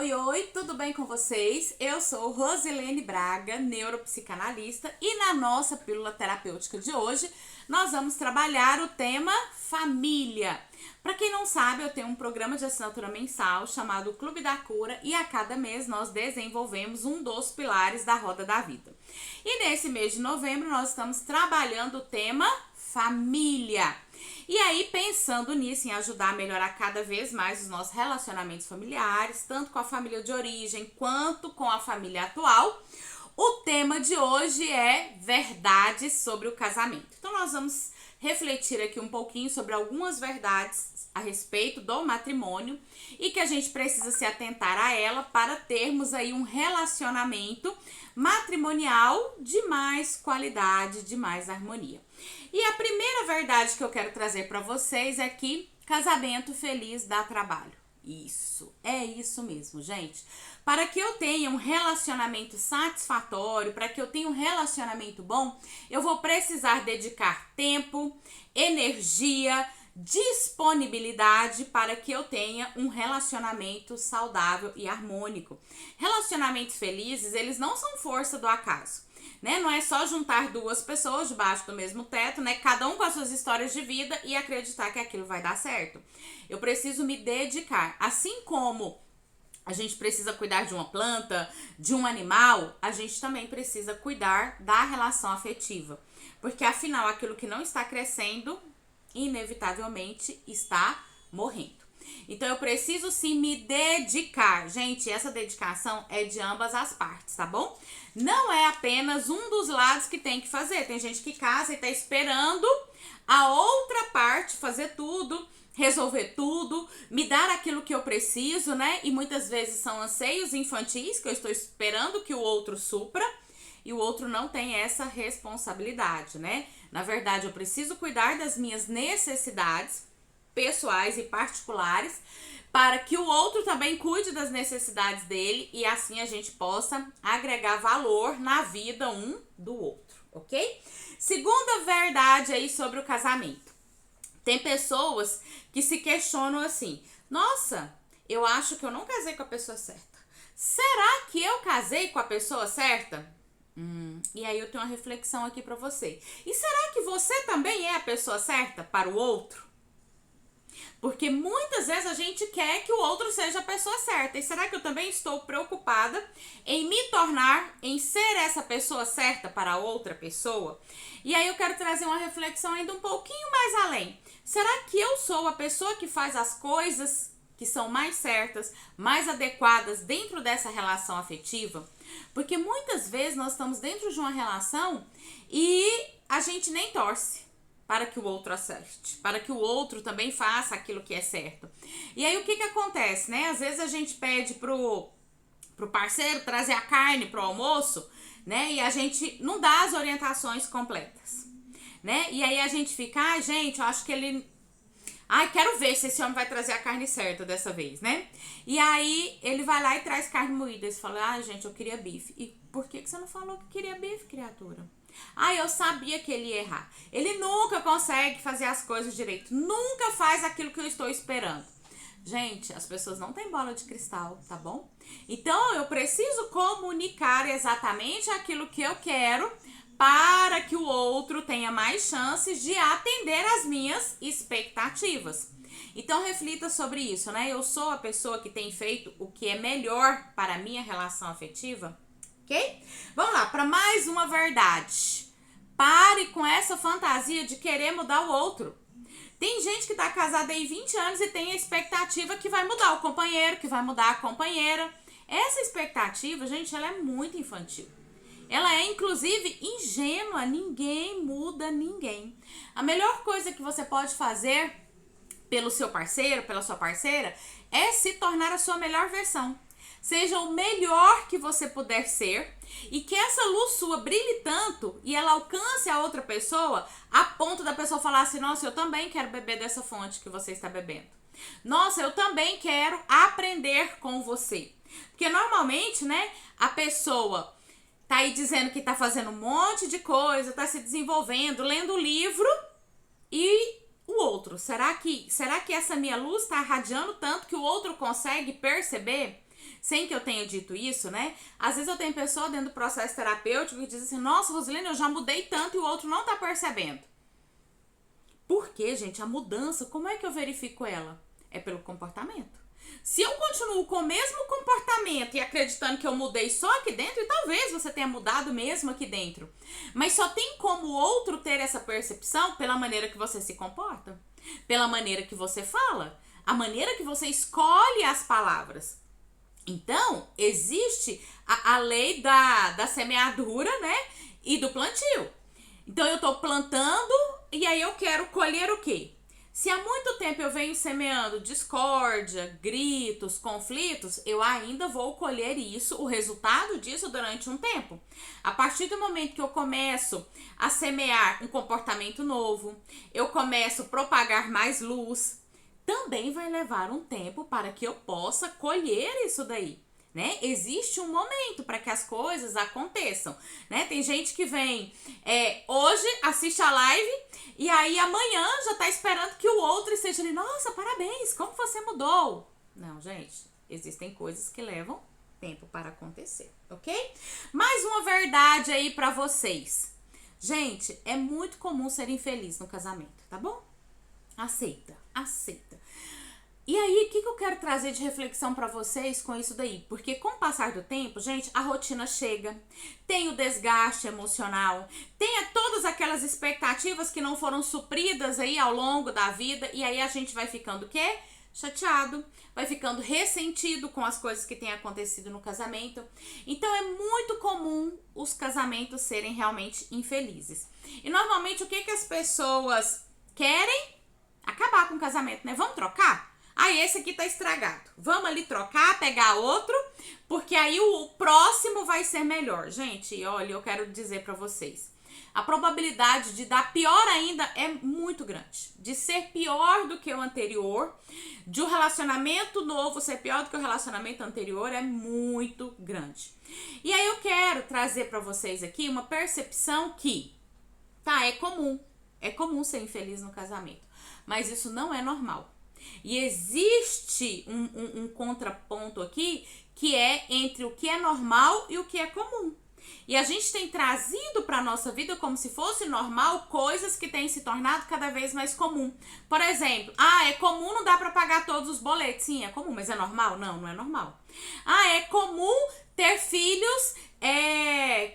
Oi, oi, tudo bem com vocês? Eu sou Rosilene Braga, neuropsicanalista, e na nossa pílula terapêutica de hoje nós vamos trabalhar o tema família. Para quem não sabe, eu tenho um programa de assinatura mensal chamado Clube da Cura e a cada mês nós desenvolvemos um dos pilares da Roda da Vida. E nesse mês de novembro nós estamos trabalhando o tema família. E aí, pensando nisso, em ajudar a melhorar cada vez mais os nossos relacionamentos familiares, tanto com a família de origem quanto com a família atual, o tema de hoje é verdades sobre o casamento. Então, nós vamos refletir aqui um pouquinho sobre algumas verdades a respeito do matrimônio e que a gente precisa se atentar a ela para termos aí um relacionamento matrimonial de mais qualidade, de mais harmonia. E a primeira verdade que eu quero trazer para vocês é que casamento feliz dá trabalho. Isso, é isso mesmo, gente. Para que eu tenha um relacionamento satisfatório, para que eu tenha um relacionamento bom, eu vou precisar dedicar tempo, energia, disponibilidade para que eu tenha um relacionamento saudável e harmônico. Relacionamentos felizes, eles não são força do acaso. Né? Não é só juntar duas pessoas debaixo do mesmo teto, né? Cada um com as suas histórias de vida e acreditar que aquilo vai dar certo. Eu preciso me dedicar. Assim como a gente precisa cuidar de uma planta, de um animal, a gente também precisa cuidar da relação afetiva. Porque afinal, aquilo que não está crescendo, inevitavelmente está morrendo. Então eu preciso sim me dedicar. Gente, essa dedicação é de ambas as partes, tá bom? Não é apenas um dos lados que tem que fazer. Tem gente que casa e tá esperando a outra parte fazer tudo, resolver tudo, me dar aquilo que eu preciso, né? E muitas vezes são anseios infantis que eu estou esperando que o outro supra e o outro não tem essa responsabilidade, né? Na verdade, eu preciso cuidar das minhas necessidades pessoais e particulares para que o outro também cuide das necessidades dele e assim a gente possa agregar valor na vida um do outro, ok? Segunda verdade aí sobre o casamento. Tem pessoas que se questionam assim: nossa, eu acho que eu não casei com a pessoa certa. Será que eu casei com a pessoa certa? E aí eu tenho uma reflexão aqui para você. E será que você também é a pessoa certa para o outro? Porque muitas vezes a gente quer que o outro seja a pessoa certa. E será que eu também estou preocupada em me tornar, em ser essa pessoa certa para a outra pessoa? E aí eu quero trazer uma reflexão ainda um pouquinho mais além. Será que eu sou a pessoa que faz as coisas que são mais certas, mais adequadas dentro dessa relação afetiva? Porque muitas vezes nós estamos dentro de uma relação e a gente nem torce para que o outro acerte, para que o outro também faça aquilo que é certo. E aí o que acontece, né? Às vezes a gente pede pro parceiro trazer a carne pro almoço, né? E a gente não dá as orientações completas, né? E aí a gente fica, gente, eu acho que ele... quero ver se esse homem vai trazer a carne certa dessa vez, né? E aí ele vai lá e traz carne moída. E você fala, gente, eu queria bife. E por que você não falou que queria bife, criatura? Eu sabia que ele ia errar. Ele nunca consegue fazer as coisas direito. Nunca faz aquilo que eu estou esperando. Gente, as pessoas não têm bola de cristal, tá bom? Então, eu preciso comunicar exatamente aquilo que eu quero para que o outro tenha mais chances de atender as minhas expectativas. Então, reflita sobre isso, né? Eu sou a pessoa que tem feito o que é melhor para a minha relação afetiva? Ok? Vamos lá, para mais uma verdade. Pare com essa fantasia de querer mudar o outro. Tem gente que tá casada aí 20 anos e tem a expectativa que vai mudar o companheiro, que vai mudar a companheira. Essa expectativa, gente, ela é muito infantil. Ela é, inclusive, ingênua. Ninguém muda ninguém. A melhor coisa que você pode fazer pelo seu parceiro, pela sua parceira, é se tornar a sua melhor versão. Seja o melhor que você puder ser e que essa luz sua brilhe tanto e ela alcance a outra pessoa a ponto da pessoa falar assim, nossa, eu também quero beber dessa fonte que você está bebendo. Nossa, eu também quero aprender com você. Porque normalmente, né, a pessoa tá aí dizendo que tá fazendo um monte de coisa, tá se desenvolvendo, lendo livro e o outro, será que essa minha luz tá irradiando tanto que o outro consegue perceber? Sem que eu tenha dito isso, né? Às vezes eu tenho pessoa dentro do processo terapêutico que diz assim, nossa, Rosilene, eu já mudei tanto e o outro não tá percebendo. Por quê, gente? A mudança, como é que eu verifico ela? É pelo comportamento. Se eu continuo com o mesmo comportamento e acreditando que eu mudei só aqui dentro, e talvez você tenha mudado mesmo aqui dentro, mas só tem como o outro ter essa percepção pela maneira que você se comporta, pela maneira que você fala, a maneira que você escolhe as palavras. Então, existe a lei da semeadura, né? E do plantio. Então, eu tô plantando e aí eu quero colher o quê? Se há muito tempo eu venho semeando discórdia, gritos, conflitos, eu ainda vou colher isso, o resultado disso durante um tempo. A partir do momento que eu começo a semear um comportamento novo, eu começo a propagar mais luz, também vai levar um tempo para que eu possa colher isso daí. Né? Existe um momento para que as coisas aconteçam, né? Tem gente que vem hoje, assiste a live e aí amanhã já tá esperando que o outro esteja ali, nossa, parabéns, como você mudou? Não, gente, existem coisas que levam tempo para acontecer, ok? Mais uma verdade aí para vocês. Gente, é muito comum ser infeliz no casamento, tá bom? Aceita. E aí, o que eu quero trazer de reflexão pra vocês com isso daí? Porque com o passar do tempo, gente, a rotina chega, tem o desgaste emocional, tem todas aquelas expectativas que não foram supridas aí ao longo da vida, e aí a gente vai ficando o quê? Chateado, vai ficando ressentido com as coisas que têm acontecido no casamento. Então é muito comum os casamentos serem realmente infelizes. E normalmente o que as pessoas querem? Acabar com o casamento, né? Vamos trocar? Esse aqui tá estragado. Vamos ali trocar, pegar outro, porque aí o próximo vai ser melhor. Gente, olha, eu quero dizer pra vocês. A probabilidade de dar pior ainda é muito grande. De ser pior do que o anterior, de um relacionamento novo ser pior do que o relacionamento anterior é muito grande. E aí eu quero trazer pra vocês aqui uma percepção que, é comum ser infeliz no casamento, mas isso não é normal. E existe um contraponto aqui que é entre o que é normal e o que é comum. E a gente tem trazido para a nossa vida como se fosse normal coisas que têm se tornado cada vez mais comum. Por exemplo, é comum, não dá para pagar todos os boletos. Sim, é comum, mas é normal? Não, não é normal. É comum ter filhos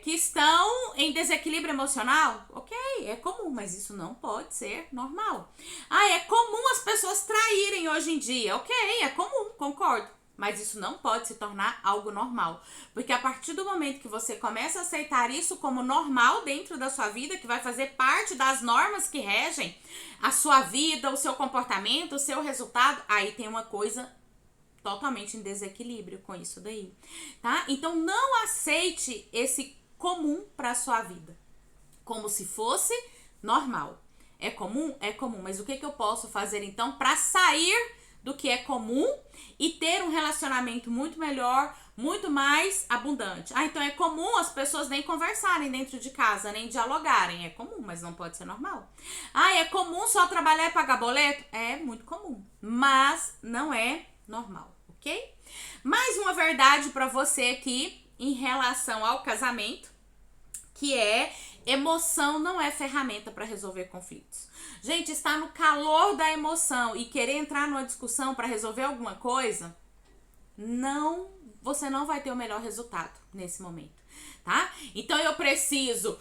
que estão em desequilíbrio emocional? Ok, é comum, mas isso não pode ser normal. É comum as pessoas traírem hoje em dia? Ok, é comum, concordo. Mas isso não pode se tornar algo normal. Porque a partir do momento que você começa a aceitar isso como normal dentro da sua vida, que vai fazer parte das normas que regem a sua vida, o seu comportamento, o seu resultado, aí tem uma coisa totalmente em desequilíbrio com isso daí, tá? Então não aceite esse comum para a sua vida como se fosse normal. É comum? É comum, mas o que eu posso fazer então para sair do que é comum e ter um relacionamento muito melhor, muito mais abundante? Então é comum as pessoas nem conversarem dentro de casa, nem dialogarem. É comum, mas não pode ser normal. É comum só trabalhar e pagar boleto? É muito comum, mas não é normal, ok? Mais uma verdade para você aqui em relação ao casamento, que é: emoção não é ferramenta para resolver conflitos. Gente, estar no calor da emoção e querer entrar numa discussão para resolver alguma coisa, você não vai ter o melhor resultado nesse momento, tá? Então eu preciso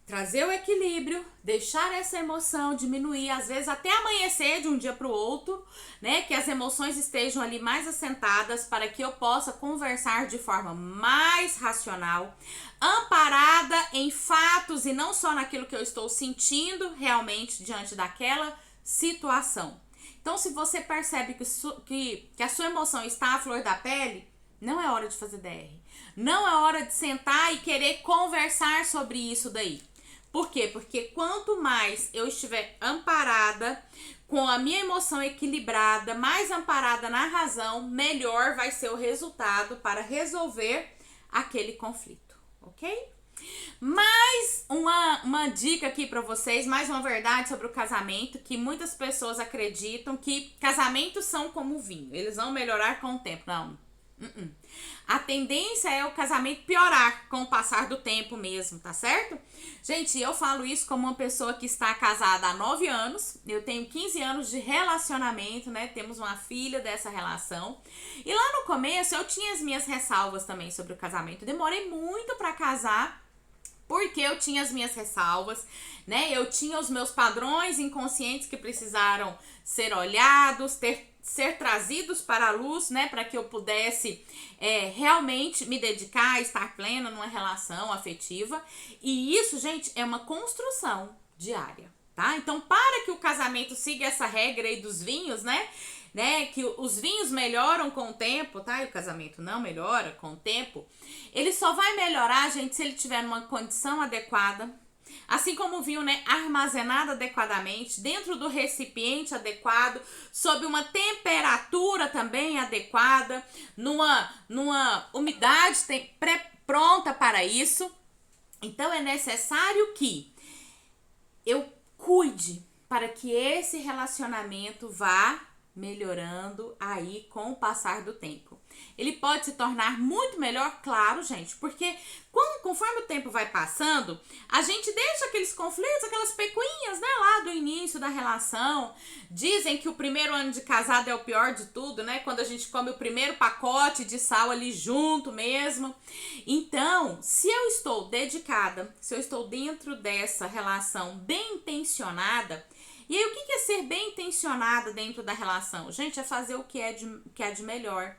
trazer o equilíbrio, deixar essa emoção diminuir, às vezes até amanhecer de um dia para o outro, né? Que as emoções estejam ali mais assentadas para que eu possa conversar de forma mais racional, amparada em fatos e não só naquilo que eu estou sentindo realmente diante daquela situação. Então, se você percebe que a sua emoção está à flor da pele, não é hora de fazer DR. Não é hora de sentar e querer conversar sobre isso daí. Por quê? Porque quanto mais eu estiver amparada, com a minha emoção equilibrada, mais amparada na razão, melhor vai ser o resultado para resolver aquele conflito, ok? Mais uma dica aqui para vocês, mais uma verdade sobre o casamento, que muitas pessoas acreditam que casamentos são como vinho, eles vão melhorar com o tempo. Não, A tendência é o casamento piorar com o passar do tempo mesmo, tá certo? Gente, eu falo isso como uma pessoa que está casada há 9 anos. Eu tenho 15 anos de relacionamento, né? Temos uma filha dessa relação. E lá no começo eu tinha as minhas ressalvas também sobre o casamento. Demorei muito pra casar, porque eu tinha as minhas ressalvas, né? Eu tinha os meus padrões inconscientes que precisaram ser olhados, ser trazidos para a luz, né? Para que eu pudesse realmente me dedicar, estar plena numa relação afetiva. E isso, gente, é uma construção diária, tá? Então, para que o casamento siga essa regra aí dos vinhos, né? Que os vinhos melhoram com o tempo, tá? E o casamento não melhora com o tempo. Ele só vai melhorar, gente, se ele tiver numa condição adequada. Assim como o vinho, né, armazenado adequadamente, dentro do recipiente adequado, sob uma temperatura também adequada, numa umidade pronta para isso. Então é necessário que eu cuide para que esse relacionamento vá melhorando aí com o passar do tempo. Ele pode se tornar muito melhor, claro, gente, porque conforme o tempo vai passando, a gente deixa aqueles conflitos, aquelas pecuinhas, né, lá do início da relação. Dizem que o primeiro ano de casado é o pior de tudo, né, quando a gente come o primeiro pacote de sal ali junto mesmo. Então, se eu estou dedicada, se eu estou dentro dessa relação bem intencionada. E aí, o que é ser bem intencionada dentro da relação? Gente, é fazer o que é de melhor.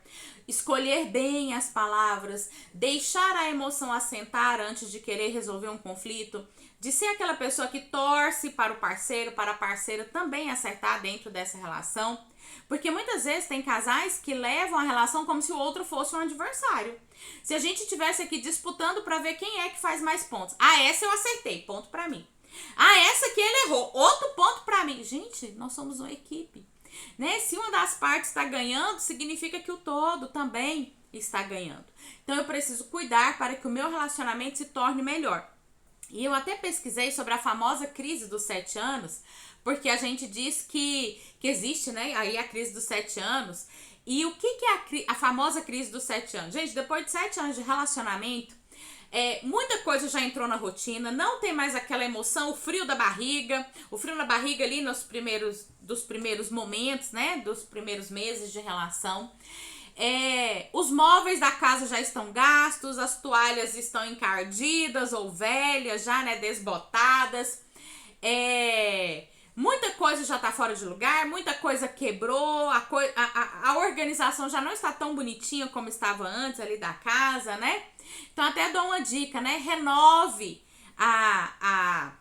Escolher bem as palavras, deixar a emoção assentar antes de querer resolver um conflito, de ser aquela pessoa que torce para o parceiro, para a parceira também acertar dentro dessa relação. Porque muitas vezes tem casais que levam a relação como se o outro fosse um adversário. Se a gente estivesse aqui disputando para ver quem é que faz mais pontos. Ah, essa eu acertei, ponto para mim. Ah, essa aqui ele errou, outro ponto pra mim. Gente, nós somos uma equipe, né? Se uma das partes está ganhando, significa que o todo também está ganhando. Então eu preciso cuidar para que o meu relacionamento se torne melhor. E eu até pesquisei sobre a famosa crise dos 7 anos, porque a gente diz que existe, né? Aí a crise dos 7 anos. E o que é a famosa crise dos 7 anos? Gente, depois de 7 anos de relacionamento, muita coisa já entrou na rotina, não tem mais aquela emoção, o frio na barriga ali dos primeiros momentos, né, dos primeiros meses de relação. Os móveis da casa já estão gastos, as toalhas estão encardidas ou velhas já, né, desbotadas. Muita coisa já tá fora de lugar, muita coisa quebrou, a organização já não está tão bonitinha como estava antes ali da casa, né? Então até dou uma dica, né? Renove a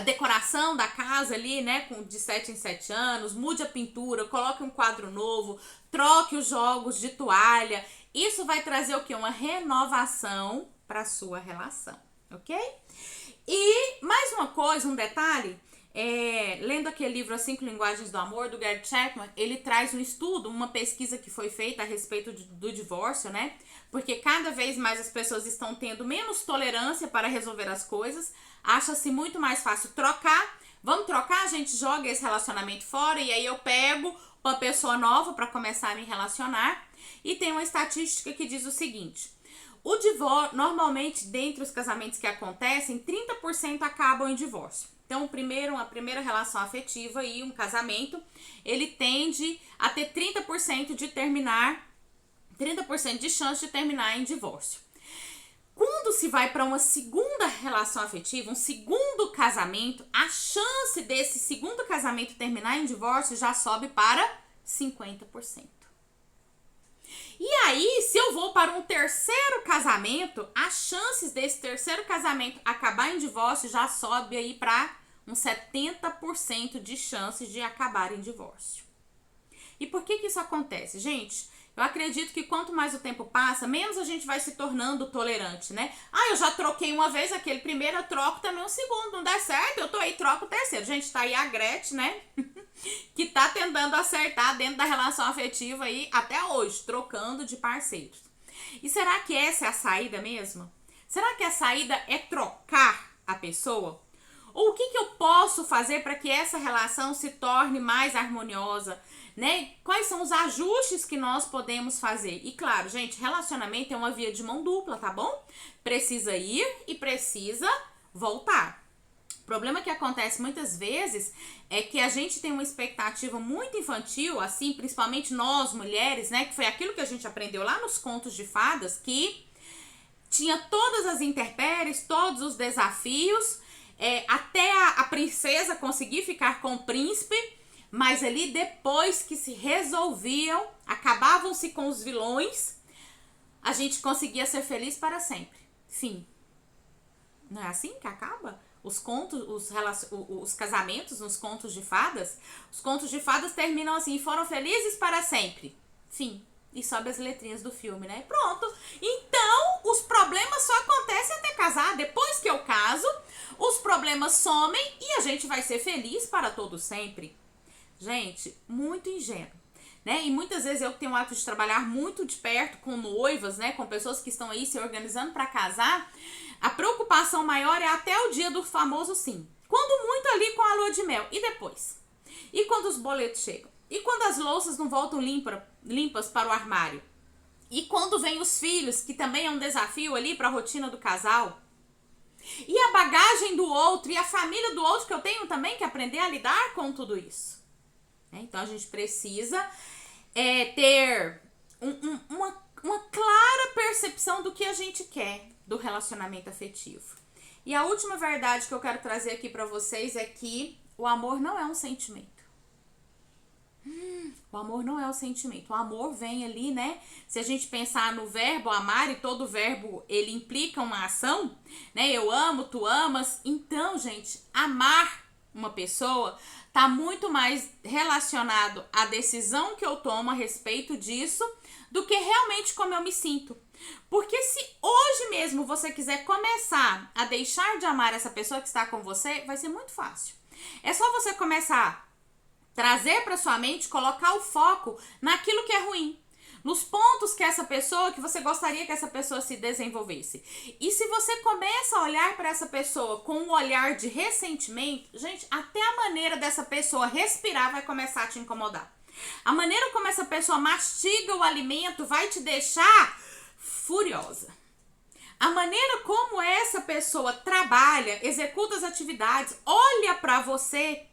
decoração da casa ali, né? De 7 em 7 anos, mude a pintura, coloque um quadro novo, troque os jogos de toalha. Isso vai trazer o quê? Uma renovação para a sua relação, ok? E mais uma coisa, um detalhe. Lendo aquele livro As 5 Linguagens do Amor, do Gary Chapman, ele traz um estudo, uma pesquisa que foi feita a respeito do divórcio, né? Porque cada vez mais as pessoas estão tendo menos tolerância para resolver as coisas, acha-se muito mais fácil trocar. Vamos trocar, a gente joga esse relacionamento fora e aí eu pego uma pessoa nova para começar a me relacionar. E tem uma estatística que diz o seguinte: o divórcio, normalmente, dentre os casamentos que acontecem, 30% acabam em divórcio. Então, uma primeira relação afetiva e um casamento, ele tende a ter 30% de chance de terminar em divórcio. Quando se vai para uma segunda relação afetiva, um segundo casamento, a chance desse segundo casamento terminar em divórcio já sobe para 50%. E aí, se eu vou para um terceiro casamento, as chances desse terceiro casamento acabar em divórcio já sobe aí para uns 70% de chances de acabar em divórcio. E por que isso acontece? Gente, eu acredito que quanto mais o tempo passa, menos a gente vai se tornando tolerante, né? Ah, eu já troquei uma vez aquele primeiro, eu troco também um segundo, não der certo, eu tô aí, troco o terceiro. Gente, tá aí a Gretchen, né? Que tá tentando acertar dentro da relação afetiva aí até hoje, trocando de parceiros. E será que essa é a saída mesmo? Será que a saída é trocar a pessoa? Ou o que eu posso fazer para que essa relação se torne mais harmoniosa, né? Quais são os ajustes que nós podemos fazer? E claro, gente, relacionamento é uma via de mão dupla, tá bom? Precisa ir e precisa voltar. O problema que acontece muitas vezes é que a gente tem uma expectativa muito infantil, assim, principalmente nós, mulheres, né? Que foi aquilo que a gente aprendeu lá nos contos de fadas, que tinha todas as intempéries, todos os desafios, até a princesa conseguir ficar com o príncipe, mas ali depois que se resolviam, acabavam-se com os vilões, a gente conseguia ser feliz para sempre. Fim. Não é assim que acaba? Os contos, os casamentos nos contos de fadas, os contos de fadas terminam assim, foram felizes para sempre. Fim. E sobe as letrinhas do filme, né? Pronto. Então, os problemas só acontecem até casar. Depois que eu caso, os problemas somem e a gente vai ser feliz para todo sempre. Gente, muito ingênuo, né? E muitas vezes eu tenho o hábito de trabalhar muito de perto com noivas, né? Com pessoas que estão aí se organizando para casar. A preocupação maior é até o dia do famoso sim. Quando muito ali com a lua de mel. E depois? E quando os boletos chegam? E quando as louças não voltam limpas para o armário? E quando vem os filhos, que também é um desafio ali para a rotina do casal? E a bagagem do outro e a família do outro, que eu tenho também que aprender a lidar com tudo isso. Então a gente precisa ter uma clara percepção do que a gente quer do relacionamento afetivo. E a última verdade que eu quero trazer aqui para vocês é que o amor não é um sentimento. O amor não é um sentimento. O amor vem ali, né? Se a gente pensar no verbo amar, e todo verbo ele implica uma ação, né? Eu amo, tu amas. Então, gente, amar uma pessoa tá muito mais relacionado à decisão que eu tomo a respeito disso do que realmente como eu me sinto. Porque se hoje mesmo você quiser começar a deixar de amar essa pessoa que está com você, vai ser muito fácil. É só você começar a trazer para sua mente, colocar o foco naquilo que é ruim, nos pontos que essa pessoa, que você gostaria que essa pessoa se desenvolvesse. E se você começa a olhar para essa pessoa com um olhar de ressentimento, gente, até a maneira dessa pessoa respirar vai começar a te incomodar. A maneira como essa pessoa mastiga o alimento vai te deixar furiosa. A maneira como essa pessoa trabalha, executa as atividades, olha para você,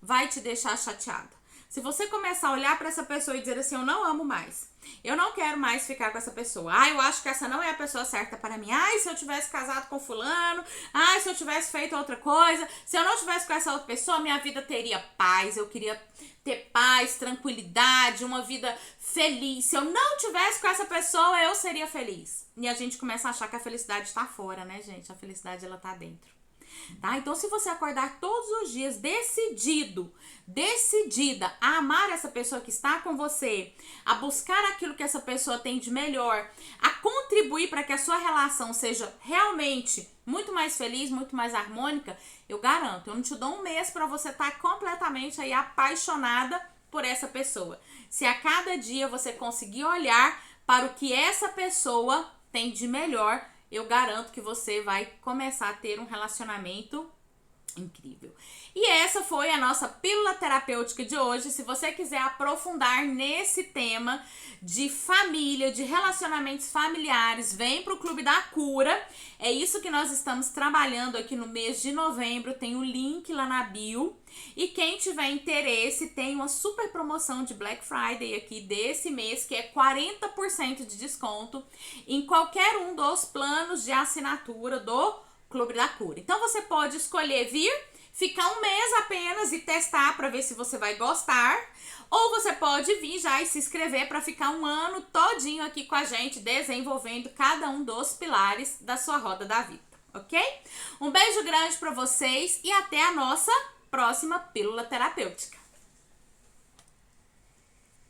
vai te deixar chateada. Se você começar a olhar para essa pessoa e dizer assim, eu não amo mais, eu não quero mais ficar com essa pessoa, eu acho que essa não é a pessoa certa para mim, se eu tivesse casado com fulano, se eu tivesse feito outra coisa, se eu não tivesse com essa outra pessoa, minha vida teria paz, eu queria ter paz, tranquilidade, uma vida feliz. Se eu não tivesse com essa pessoa, eu seria feliz. E a gente começa a achar que a felicidade está fora, né, gente? A felicidade, ela tá dentro. Tá? Então, se você acordar todos os dias decidida a amar essa pessoa que está com você, a buscar aquilo que essa pessoa tem de melhor, a contribuir para que a sua relação seja realmente muito mais feliz, muito mais harmônica, eu garanto, eu não te dou um mês para você estar completamente aí apaixonada por essa pessoa. Se a cada dia você conseguir olhar para o que essa pessoa tem de melhor, eu garanto que você vai começar a ter um relacionamento incrível. E essa foi a nossa pílula terapêutica de hoje. Se você quiser aprofundar nesse tema de família, de relacionamentos familiares, vem para o Clube da Cura. É isso que nós estamos trabalhando aqui no mês de novembro. Tem o link lá na bio. E quem tiver interesse, tem uma super promoção de Black Friday aqui desse mês, que é 40% de desconto em qualquer um dos planos de assinatura do Clube da Cura. Então você pode escolher vir, ficar um mês apenas e testar para ver se você vai gostar, ou você pode vir já e se inscrever para ficar um ano todinho aqui com a gente, desenvolvendo cada um dos pilares da sua roda da vida, ok? Um beijo grande para vocês e até a nossa próxima pílula terapêutica.